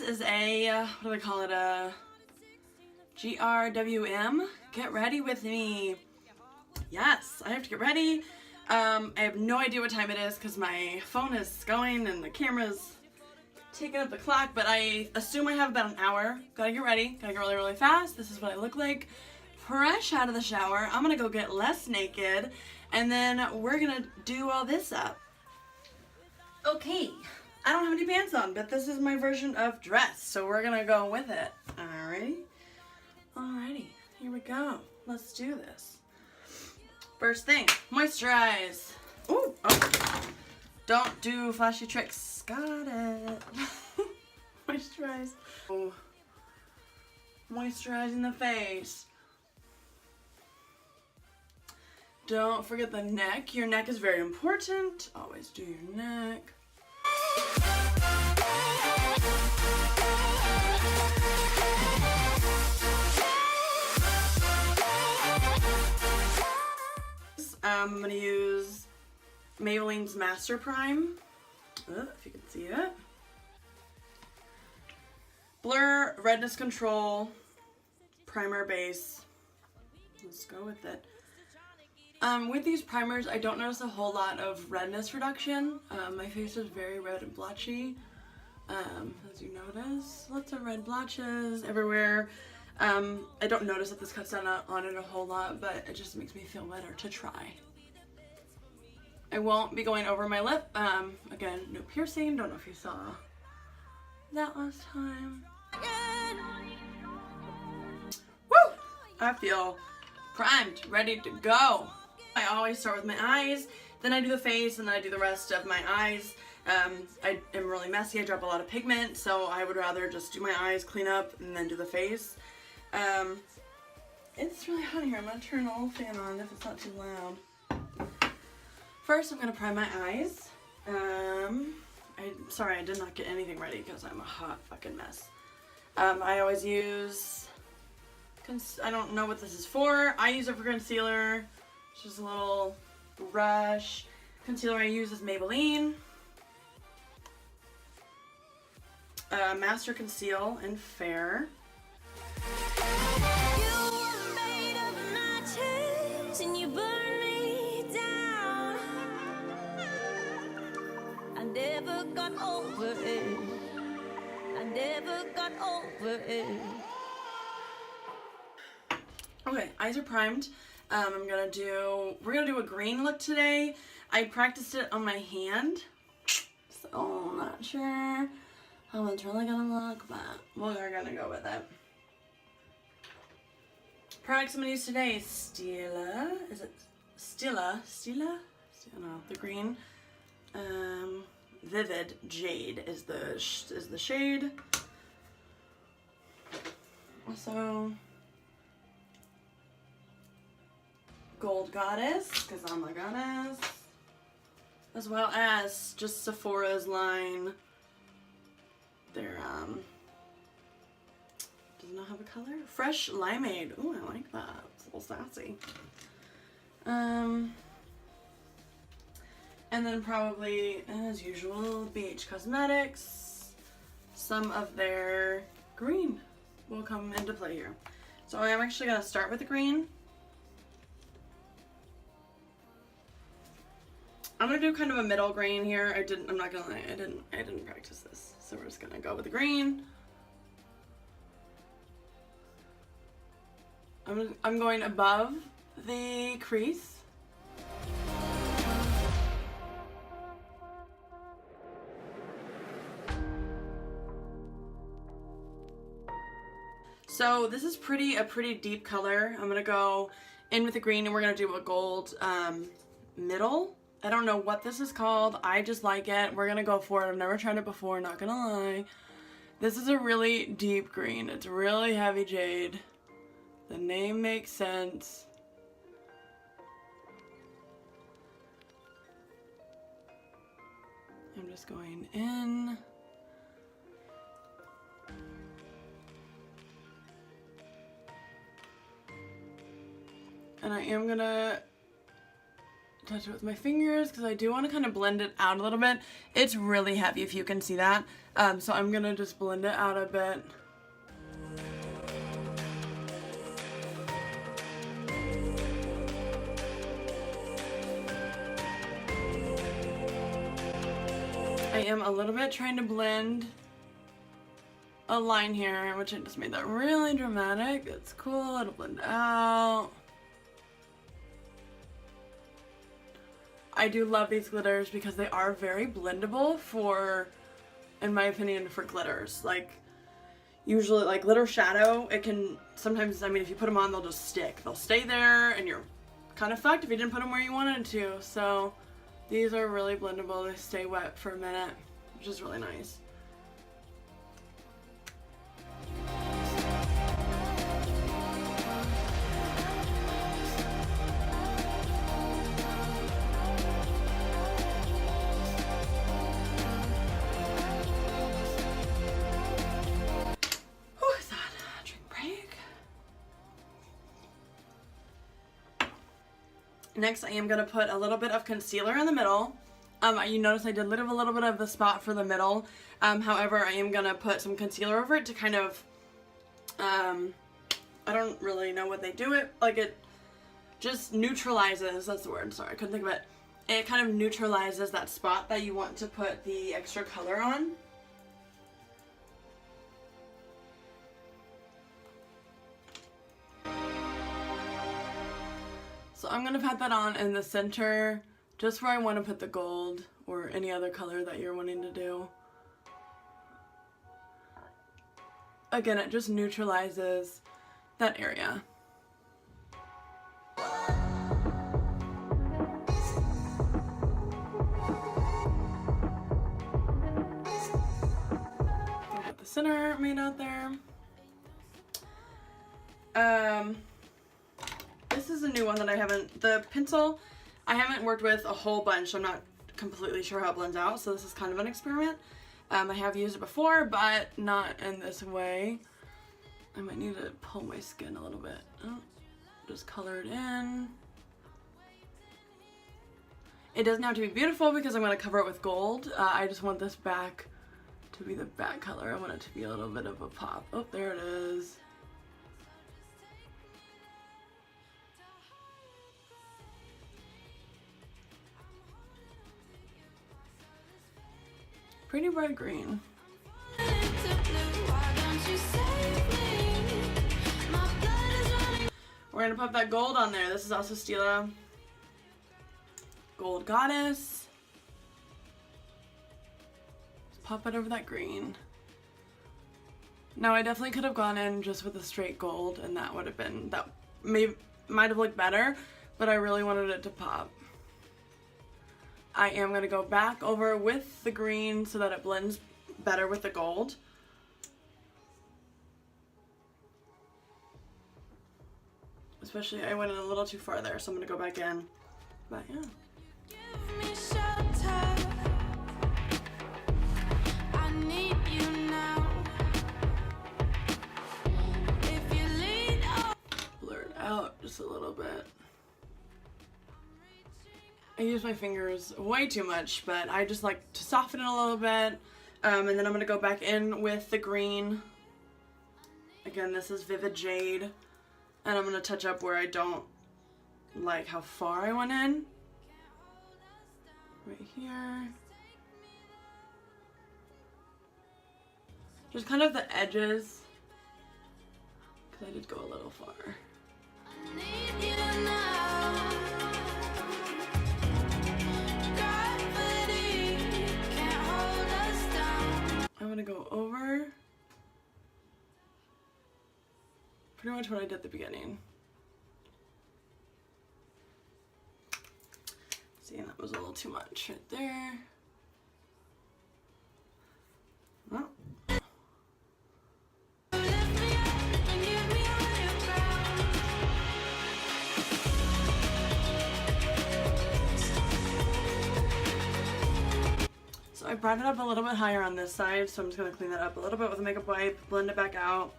this is a, what do they call it, a GRWM. Get ready with me. Yes, I have to get ready. I have no idea what time it is because my phone is going and the camera's taking up the clock, but I assume I have about an hour. Gotta get ready, gotta get really, really fast. This is what I look like fresh out of the shower. I'm gonna go get less naked and then we're gonna do all this up. Okay, I don't have any pants on, but this is my version of dress, so we're gonna go with it. Alrighty? Alrighty, here we go. Let's do this. First thing, moisturize. Ooh, oh. Don't do flashy tricks. Got it. Moisturize. Oh. Moisturizing the face. Don't forget the neck. Your neck is very important. Always do your neck. I'm going to use Maybelline's Master Prime, if you can see it. Blur, Redness Control, Primer Base. Let's go with it. With these primers, I don't notice a whole lot of redness reduction. My face is very red and blotchy. As you notice, lots of red blotches everywhere. I don't notice that this cuts down on it a whole lot, but it just makes me feel better to try. I won't be going over my lip. Again, no piercing. Don't know if you saw that last time. Woo! I feel primed, ready to go. I always start with my eyes, then I do the face, and then I do the rest of my eyes. I am really messy. I drop a lot of pigment, so I would rather just do my eyes, clean up, and then do the face. It's really hot here. I'm going to turn the little fan on if it's not too loud. First, I'm going to prime my eyes. Sorry, I did not get anything ready because I'm a hot fucking mess. I always use, I don't know what this is for. I use it for concealer. It's just a little brush. Concealer I use is Maybelline. Master Conceal in Fair. And you burn me down. I never got over it. I never got over it. Okay, eyes are primed. We're gonna do a green look today. I practiced it on my hand, so I'm not sure how it's really gonna look, but we're gonna go with it. Products I'm going to use today is Stila. Is it Stila? Stila? No, the green. Vivid Jade is the shade. Also, Gold Goddess, because I'm a goddess. As well as just Sephora's line. They're does not have a color. Fresh Limeade. Ooh, I like that. It's a little sassy. And then probably, as usual, BH Cosmetics. Some of their green will come into play here. So I'm actually gonna start with the green. I'm gonna do kind of a middle green here. I'm not gonna lie, I didn't practice this. So we're just gonna go with the green. I'm going above the crease. So this is a pretty deep color. I'm gonna go in with the green and we're gonna do a gold middle. I don't know what this is called. I just like it. We're gonna go for it. I've never tried it before, not gonna lie. This is a really deep green. It's really heavy jade. The name makes sense. I'm just going in. And I am gonna touch it with my fingers because I do want to kind of blend it out a little bit. It's really heavy if you can see that. So I'm going to just blend it out a bit. I am a little bit trying to blend a line here, which I just made that really dramatic. It's cool, it'll blend out. I do love these glitters because they are very blendable for, in my opinion, for glitters. Like, usually, like glitter shadow, it can sometimes, I mean, if you put them on, they'll just stick. They'll stay there and you're kind of fucked if you didn't put them where you wanted to. So these are really blendable. They stay wet for a minute, which is really nice. Next, I am going to put a little bit of concealer in the middle. You notice I did leave a little bit of the spot for the middle. However, I am going to put some concealer over it to kind of, I don't really know what they do it, like it just neutralizes, that's the word, sorry, I couldn't think of it. It kind of neutralizes that spot that you want to put the extra color on. So I'm going to pat that on in the center, just where I want to put the gold or any other color that you're wanting to do. Again, it just neutralizes that area. Got the center made out there. This is a new one that I haven't, the pencil, I haven't worked with a whole bunch, so I'm not completely sure how it blends out, so this is kind of an experiment. I have used it before, but not in this way. I might need to pull my skin a little bit. Oh, just color it in. It doesn't have to be beautiful because I'm going to cover it with gold. I just want this back to be the back color. I want it to be a little bit of a pop. Oh, there it is. Pretty bright green. We're gonna put that gold on there. This is also Stila Gold Goddess. Just pop it over that green. Now I definitely could have gone in just with a straight gold, and that would have been, that might have looked better, but I really wanted it to pop. I am going to go back over with the green so that it blends better with the gold. Especially, I went in a little too far there, so I'm going to go back in. But yeah. Blur it out just a little bit. I use my fingers way too much, but I just like to soften it a little bit. And then I'm going to go back in with the green. Again, this is Vivid Jade. And I'm going to touch up where I don't like how far I went in. Right here. Just kind of the edges. Because I did go a little far. I'm going to go over pretty much what I did at the beginning. See, that was a little too much right there. Oh. So I brought it up a little bit higher on this side, so I'm just going to clean that up a little bit with a makeup wipe, blend it back out.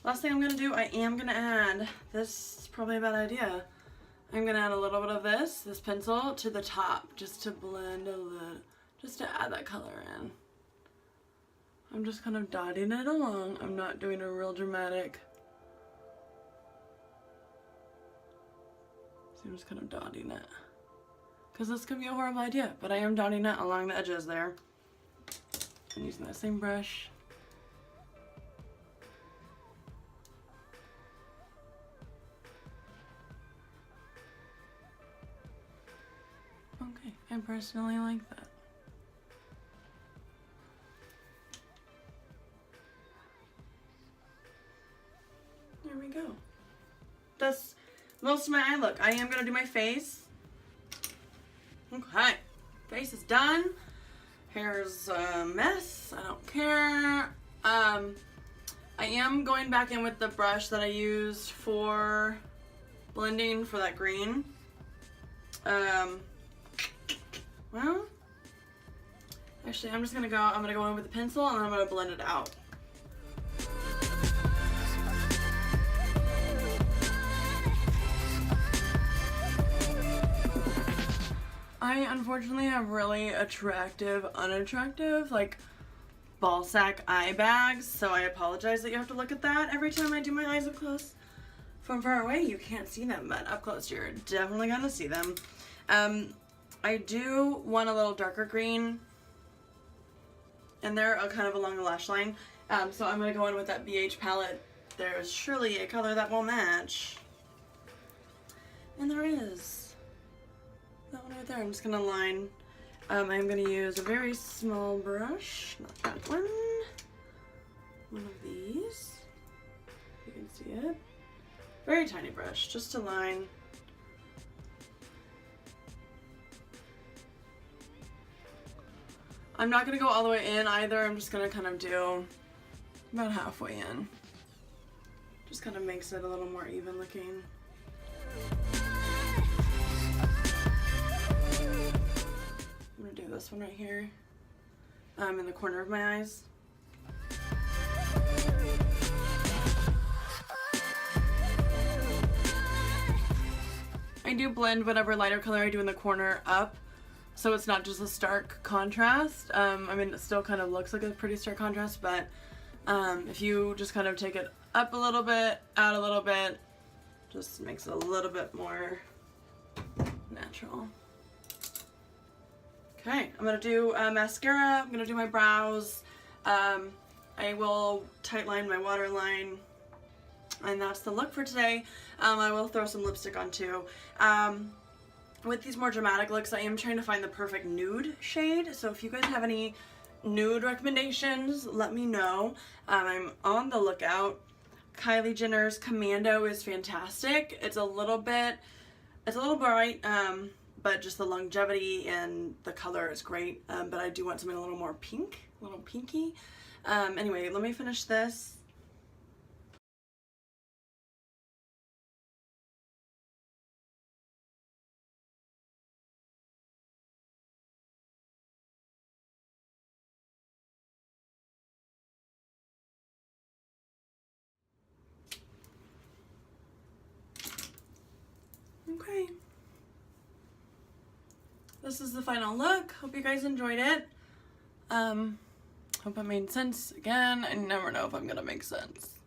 Last thing I'm gonna do, I am gonna add, this is probably a bad idea. I'm gonna add a little bit of this pencil to the top, just to blend a little, just to add that color in. I'm just kind of dotting it along. I'm not doing a real dramatic. So I'm just kind of dotting it. Because this could be a horrible idea, but I am dotting it along the edges there. I'm using that same brush. Okay, I personally like that. There we go. That's most of my eye look. I am going to do my face. Okay, face is done. Hair's a mess. I don't care. I am going back in with the brush that I used for blending for that green. Well, actually, I'm gonna go in with the pencil and I'm gonna blend it out. I unfortunately have really attractive, unattractive, like ball sack eye bags, so I apologize that you have to look at that every time I do my eyes up close. From far away, you can't see them, but up close, you're definitely gonna see them. I do want a little darker green in there, kind of along the lash line. So I'm gonna go in with that BH palette. There's surely a color that will match. And there is. That one right there. I'm just gonna line. I'm gonna use a very small brush, not that one. One of these. You can see it. Very tiny brush, just to line. I'm not gonna go all the way in either. I'm just gonna kind of do about halfway in. Just kind of makes it a little more even looking. I'm gonna do this one right here, in the corner of my eyes. I do blend whatever lighter color I do in the corner up, so it's not just a stark contrast. I mean, it still kind of looks like a pretty stark contrast, but if you just kind of take it up a little bit, out a little bit, just makes it a little bit more natural. Okay, I'm gonna do mascara, I'm gonna do my brows, I will tightline my waterline, and that's the look for today. I will throw some lipstick on too. With these more dramatic looks, I am trying to find the perfect nude shade, so if you guys have any nude recommendations, let me know. I'm on the lookout. Kylie Jenner's Commando is fantastic. It's a little bright, but just the longevity and the color is great. But I do want something a little more pink, a little pinky. Anyway, let me finish this. Okay. This is the final look. Hope you guys enjoyed it. Hope it made sense. Again, I never know if I'm gonna make sense.